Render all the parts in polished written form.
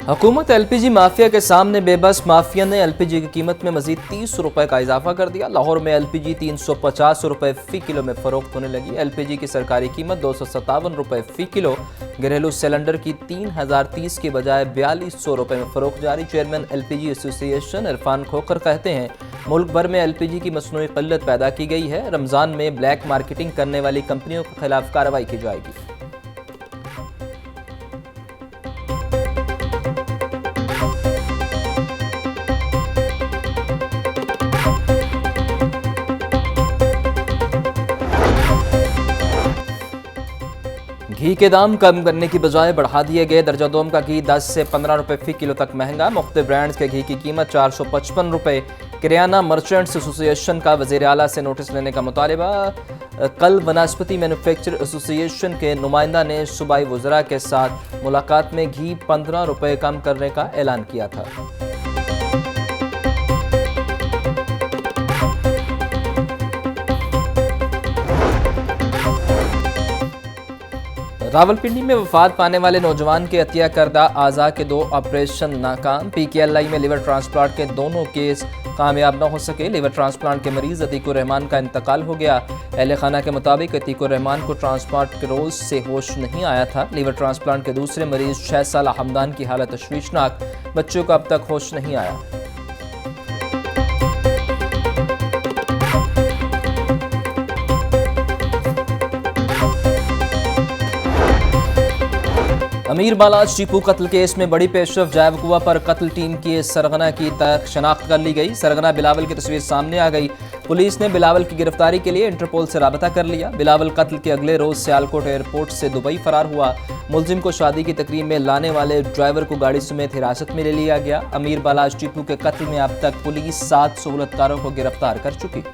हुकूमत LPG mafia के सामने बेबस। माफिया ने एलपीजी की कीमत में मजीद 30 रुपए का इजाफा कर दिया। लाहौर में एलपीजी 350 रुपए फी किलो में फरोख्त होने लगी। एलपीजी की सरकारी कीमत 257 रुपए फी किलो। घरेलू सिलेंडर की 3030 की बजाय 4200 रुपए में फरोख्त जारी। Chairman LPG association Irfan Khokhar कहते हैं, मुल्क भर में एलपीजी की मसनूई किल्लत पैदा की गई है। रमजान में ब्लैक मार्केटिंग करने वाली कंपनियों के खिलाफ कार्रवाई की जाएगी। घी के दाम कम करने की बजाय बढ़ा दिए गए। दर्जा दोम का घी 10 से 15 रुपए फी किलो तक महंगा। मुख्तलिफ ब्रांड्स के घी की कीमत 455 रुपए। किराना मर्चेंट्स एसोसिएशन का वज़ीर आला से नोटिस लेने का मुतालिबा। कल वनस्पति मैन्युफैक्चर एसोसिएशन के नुमाइंदा ने सूबाई वज़रा के साथ मुलाकात में घी 15 रुपए कम करने का ऐलान किया था। रावलपिंडी में वफात पाने वाले नौजवान के हत्या करदा आज़ा के 2 ऑपरेशन नाकाम। पीकेएलआई में लिवर ट्रांसप्लांट के दोनों केस कामयाब न हो सके। लिवर ट्रांसप्लांट के मरीज अतीकुर रहमान का इंतकाल हो गया। अहले खाना के मुताबिक अतीकुर रहमान को ट्रांसप्लांट के रोज से होश नहीं आया था। लिवर ट्रांसप्लांट के दूसरे मरीज 6 साल हमदान की हालत तशवीशनाक। बच्चों को अब तक होश नहीं आया। अमीर बालाज टीपू कत्ल केस में बड़ी पेशरफ। जाय वकुआ पर कत्ल टीम की सरगना की शनाख्त कर ली गई। सरगना बिलावल की तस्वीर सामने आ गई। पुलिस ने बिलावल की गिरफ्तारी के लिए इंटरपोल से राबता कर लिया। बिलावल कत्ल के अगले रोज सियालकोट एयरपोर्ट से दुबई फरार हुआ। मुलजिम को शादी की तकरीब में लाने वाले ड्राइवर को गाड़ी समेत हिरासत में ले लिया गया। अमीर बालाज टीपू के कत्ल में अब तक पुलिस 7 सहूलतकारों को गिरफ्तार कर चुकी।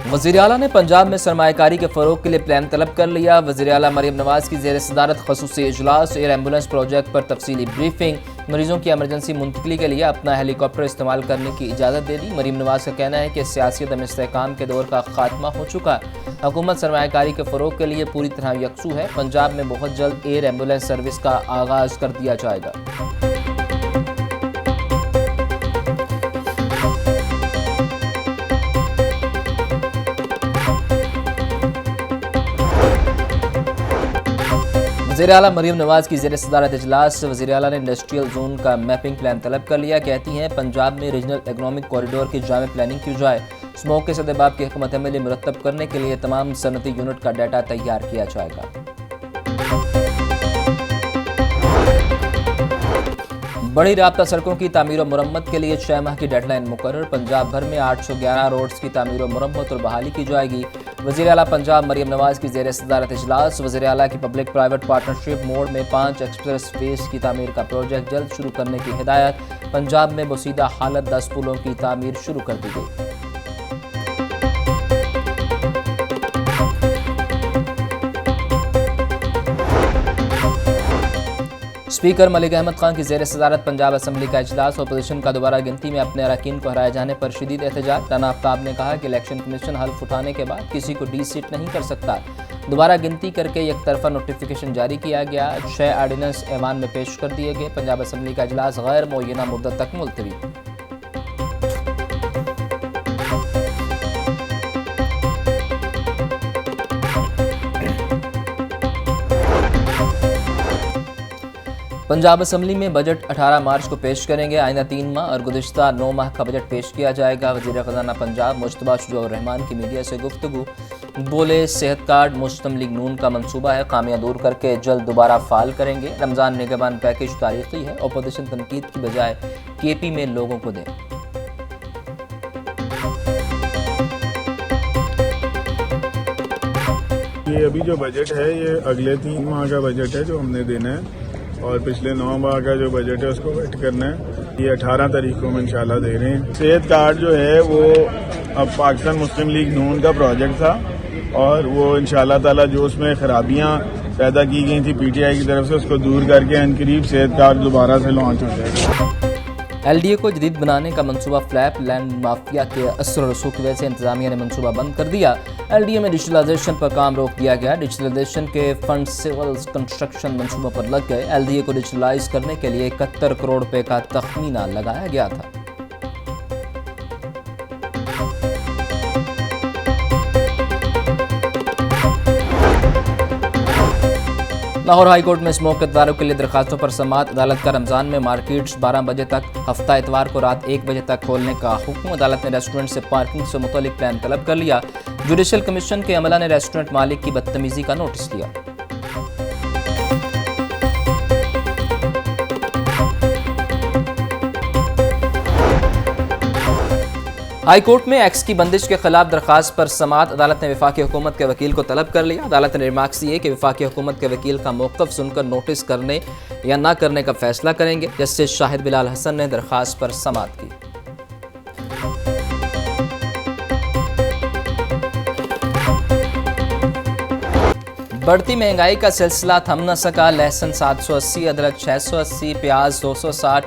वज़ीर आला ने पंजाब में सरमायाकारी के फ़रोग के लिए प्लान तलब कर लिया। वज़ीर आला मरीम नवाज की ज़ेर सदारत ख़ुसूसी इजलास। एयर एम्बुलेंस प्रोजेक्ट पर तफसीली ब्रीफिंग। मरीजों की एमरजेंसी मुंतकली के लिए अपना हेलीकॉप्टर इस्तेमाल करने की इजाज़त दे दी। मरीम नवाज का कहना है कि सियासी अदम इस्तेहकाम के दौर का खात्मा हो चुका। हुकूमत सरमायाकारी के फ़रोग के लिए पूरी तरह यकसू है। पंजाब में बहुत जल्द एयर एम्बुलेंस सर्विस का आगाज़ कर दिया जाएगा। वज़ीर आला मरीम नवाज की ज़ेर सदारत इजलास। वज़ीर आला ने इंडस्ट्रियल जोन का मैपिंग प्लान तलब कर लिया। कहती हैं, पंजाब में रीजनल इकनॉमिक कॉरिडोर की जामे प्लानिंग की जाए। स्मोक के सदबाब की हुकूमत अमली मुरतब करने के लिए तमाम सनती यूनिट का डाटा तैयार किया जाएगा। बड़ी राब्ता सड़कों की तामीर और मुरम्मत के लिए 6 माह की डेडलाइन मुकर्रर। पंजाब भर में 811 रोड्स की तामीर और मुरम्मत और बहाली की जाएगी। वज़ीर आला पंजाब मरीम नवाज की ज़ेर सदारत इजलास। वज़ीर आला की पब्लिक प्राइवेट पार्टनरशिप मोड में 5 एक्सप्रेस वेज की तामीर का प्रोजेक्ट जल्द शुरू करने की हिदायत। पंजाब में बोसीदा हालत 10 पुलों की तामीर शुरू कर दी गई। स्पीकर मलिक अहमद खान की ज़ेर सदारत पंजाब असम्बली का इजलास। अपोजिशन का दोबारा गिनती में अपने अरकान को हराए जाने पर शदीद एहतजाज। राना आफ्ताब ने कहा कि इलेक्शन कमीशन हल्फ उठाने के बाद किसी को डी-सीट नहीं कर सकता। दोबारा गिनती करके एक तरफा नोटिफिकेशन जारी किया गया। 6 आर्डिनेंस ऐवान में पेश कर दिए गए। पंजाब असम्बली का इजलास गैर मुअय्यना मुद्दत तक मुलतवी। पंजाब असम्बली में बजट 18 मार्च को पेश करेंगे। आइंदा 3 माह और गुज़िश्ता 9 माह का बजट पेश किया जाएगा। वज़ीर ख़ज़ाना पंजाब मुश्तबा शुजाउर रहमान की मीडिया से गुफ्तगू। बोले, सेहत कार्ड मुस्लिम लीग नून का मंसूबा है, खामियां दूर करके जल्द दोबारा फाल करेंगे। रमज़ान निगहबान पैकेज तारीखी है। अपोजिशन तनकीद की बजाय केपी में लोगों को दें। ये अभी जो बजट है ये अगले 3 माह का बजट है जो हमने देना है, और पिछले 9 माह का जो बजट है उसको वेट करना है। ये 18 तारीख को हम इंशाल्लाह दे रहे हैं। सेहत कार्ड जो है वो अब पाकिस्तान मुस्लिम लीग नून का प्रोजेक्ट था, और वो इंशाल्लाह ताला जो उसमें खराबियां पैदा की गई थी पीटीआई की तरफ से, उसको दूर करके अनकरीब सेहत कार्ड दोबारा से लॉन्च हो जाएगा। LDA को जदीद बनाने का मंसूबा फ्लैप लैंड माफिया के असर रसूख की वजह से इंतजामिया ने मंसूबा बंद कर दिया। LDA में डिजिटलाइजेशन पर काम रोक दिया गया। डिजिटलाइजेशन के फंड सिविल कंस्ट्रक्शन मंसूबों पर लग गए। LDA को डिजिटलाइज करने के लिए 71 करोड़ रुपए का तखमीना लगाया गया था। लाहौर हाई कोर्ट में स्मोक के इतवारों के लिए दरखास्तों पर समाअत। अदालत का रमजान में मार्केट्स 12 बजे तक, हफ्ता इतवार को रात 1 बजे तक खोलने का हुक्म। अदालत ने रेस्टोरेंट से पार्किंग से मुतल्लिक प्लान तलब कर लिया। जुडिशल कमीशन के अमला ने रेस्टोरेंट मालिक की बदतमीजी का नोटिस लिया। हाई कोर्ट में एक्स की बंदिश के खिलाफ दरखास्त पर समाअत। अदालत ने वफाकी हुकूमत के वकील को तलब कर लिया। अदालत ने रिमार्क्स दिए कि वफाकी हुकूमत के वकील का मौक़िफ़ सुनकर नोटिस करने या ना करने का फैसला करेंगे। जस्टिस शाहिद बिलाल हसन ने दरखास्त पर समाअत की। बढ़ती महंगाई का सिलसिला थम न सका। लहसुन 780, अदरक 680, प्याज 260,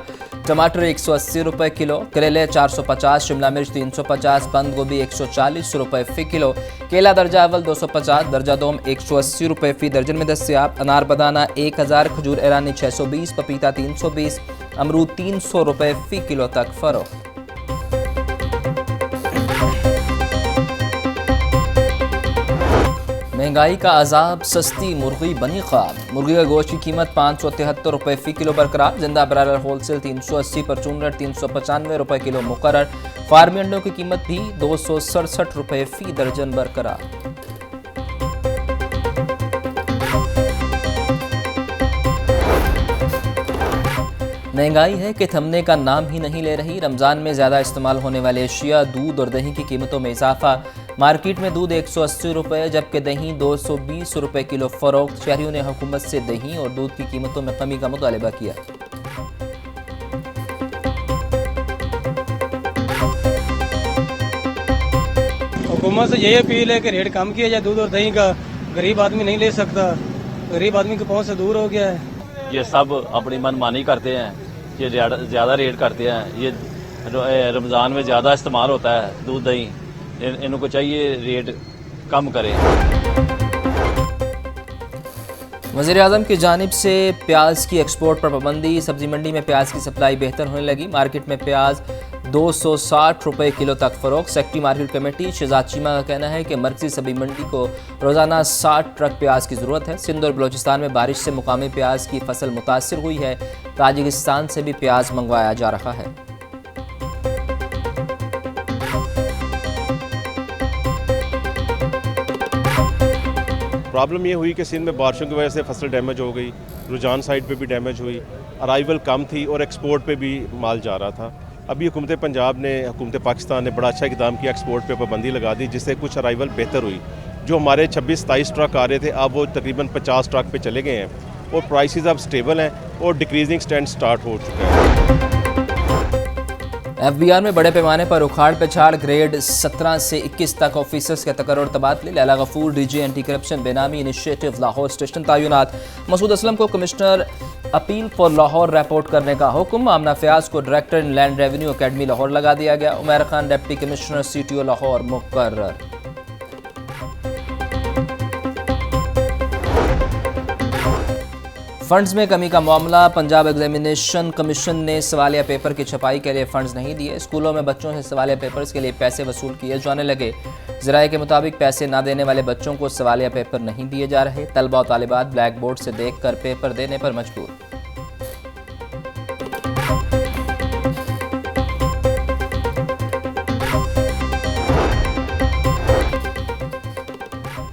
टमाटर 180 रुपये किलो, करेले 450, शिमला मिर्च 350, बंद गोभी 140 रुपये फ़ी किलो, केला दर्जा अव्वल 250, दर्जा दोम 180 रुपये फ़ी दर्जन में दस्तियाब। अनार बदाना 1000, खजूर ईरानी 620, पपीता 320, अमरूद 300 रुपये फ़ी किलो तक फ़रोख्त। महंगाई का अजाब, सस्ती मुर्गी बनी ख्वाब। मुर्गी का गोश्त की कीमत 573 रुपये फ़ी किलो बरकरार। जिंदा ब्रायलर होलसेल 380, परचून 395 रुपये किलो मुकर्रर। फार्मी अंडों की कीमत भी 267 रुपये फ़ी दर्जन बरकरार। महंगाई है कि थमने का नाम ही नहीं ले रही। रमज़ान में ज़्यादा इस्तेमाल होने वाले एशिया, दूध और दही की कीमतों में इजाफा। मार्केट में दूध 180 रुपये जबकि दही 220 रुपये किलो फ़रोख्त। शहरियों ने हुकूमत से दही और दूध की कीमतों में कमी का मुतालबा किया। हुकूमत से यही अपील है कि रेट कम किया जाए दूध और दही का। गरीब आदमी नहीं ले सकता, गरीब आदमी की पहुंच से दूर हो गया है। ये सब अपनी मनमानी करते हैं, ये ज़्यादा रेट करते हैं। ये रमज़ान में ज़्यादा इस्तेमाल होता है दूध दही, इनको चाहिए रेट कम करें। वज़ीर-ए-आज़म की जानिब से प्याज की एक्सपोर्ट पर पाबंदी। सब्जी मंडी में प्याज की सप्लाई बेहतर होने लगी। मार्केट में प्याज 260 रुपये किलो तक फ़रोख्त। Secretary market committee Shahzad Cheema का कहना है कि मरकज़ी सब्जी मंडी को रोज़ाना 60 ट्रक प्याज की ज़रूरत है। सिंध और बलोचिस्तान में बारिश से मुकामी प्याज की फसल मुतासिर हुई है। ताजिकिस्तान से भी प्याज मंगवाया जा रहा है। प्रॉब्लम ये हुई कि सिंध में बारिशों की वजह से फसल डैमेज हो गई, रुझान साइड पे भी डैमेज हुई, अराइवल कम थी और एक्सपोर्ट पे भी माल जा रहा था। अभी हुकूमत पंजाब ने, हुकूमत पाकिस्तान ने बड़ा अच्छा इकदाम किया, एक्सपोर्ट पे पाबंदी लगा दी, जिससे कुछ अराइवल बेहतर हुई। जो हमारे 26-27 ट्रक आ रहे थे अब वो तकरीबन 50 ट्रक पे चले गए हैं और प्राइसेस अब स्टेबल हैं और डिक्रीजिंग स्टैंड स्टार्ट हो चुका है। FBR में बड़े पैमाने पर उखाड़ पिछाड़। ग्रेड 17 से 21 तक ऑफिसर्स के तकर्रुर तबादले। Laila Ghafoor DG anti corruption benami initiative Lahore station तैनात। मसूद असलम को commissioner appeal for Lahore report करने का हुक्म। आमना फयाज को director in land revenue academy Lahore लगा दिया गया। Umair Khan deputy commissioner CTO Lahore मुकर्रर। फंड्स में कमी का मामला। पंजाब एग्जामिनेशन कमीशन ने सवालिया पेपर की छपाई के लिए फंड्स नहीं दिए। स्कूलों में बच्चों से सवालिया पेपर्स के लिए पैसे वसूल किए जाने लगे। ज़राए के मुताबिक पैसे ना देने वाले बच्चों को सवालिया पेपर नहीं दिए जा रहे। तलबा और तालिबात ब्लैक बोर्ड से देखकर पेपर देने पर मजबूर।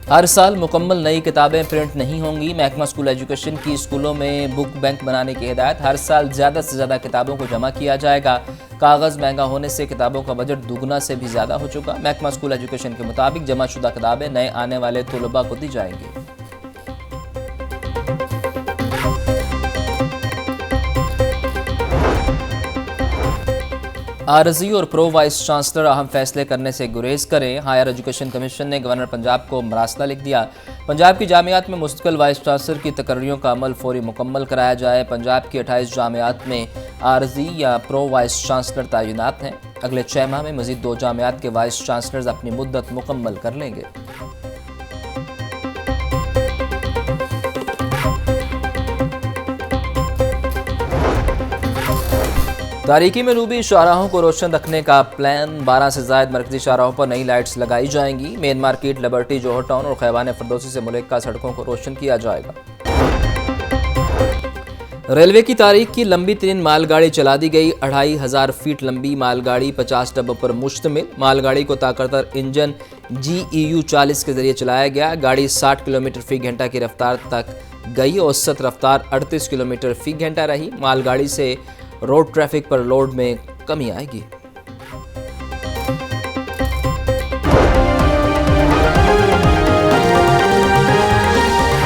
हर साल मुकम्मल नई किताबें प्रिंट नहीं होंगी। महकमा स्कूल एजुकेशन की स्कूलों में बुक बैंक बनाने की हिदायत। हर साल ज़्यादा से ज़्यादा किताबों को जमा किया जाएगा। कागज़ महंगा होने से किताबों का बजट दुगना से भी ज़्यादा हो चुका। महकमा स्कूल एजुकेशन के मुताबिक जमा शुदा किताबें नए आने वाले तलबा को दी जाएंगी। आरजी और प्रो वाइस चांसलर अहम फैसले करने से गुरेज करें। हायर एजुकेशन कमीशन ने गवर्नर पंजाब को मरासला लिख दिया। पंजाब की जामियात में मुस्तकिल वाइस चांसलर की तकर्रियों का अमल फौरी मुकम्मल कराया जाए। पंजाब की 28 जामियात में आरजी या प्रो वाइस चांसलर तैनात हैं। अगले 6 माह में मजीद 2 जामियात के वाइस चांसलर्स अपनी मुद्दत मुकम्मल कर लेंगे। तारीकी में डूबी शाहराहों को रोशन रखने का प्लान। 12 से ज़ायद मरकजी शाहराहों पर नई लाइट्स लगाई जाएंगी। मेन मार्केट, लिबर्टी, जौहर टाउन और खैबान फरदौसी से मुल्का सड़कों को रोशन किया जाएगा। रेलवे की तारीख की लंबी तरीन मालगाड़ी चला दी गई। 2500 फीट लंबी मालगाड़ी 50 डब्बों पर मुश्तमिल। मालगाड़ी को ताकतवर इंजन GEU 40 के जरिए चलाया गया। गाड़ी 60 किलोमीटर फी घंटा की रफ्तार तक गई। औसत रफ्तार 38 किलोमीटर फी घंटा रही। मालगाड़ी से रोड ट्रैफिक पर लोड में कमी आएगी।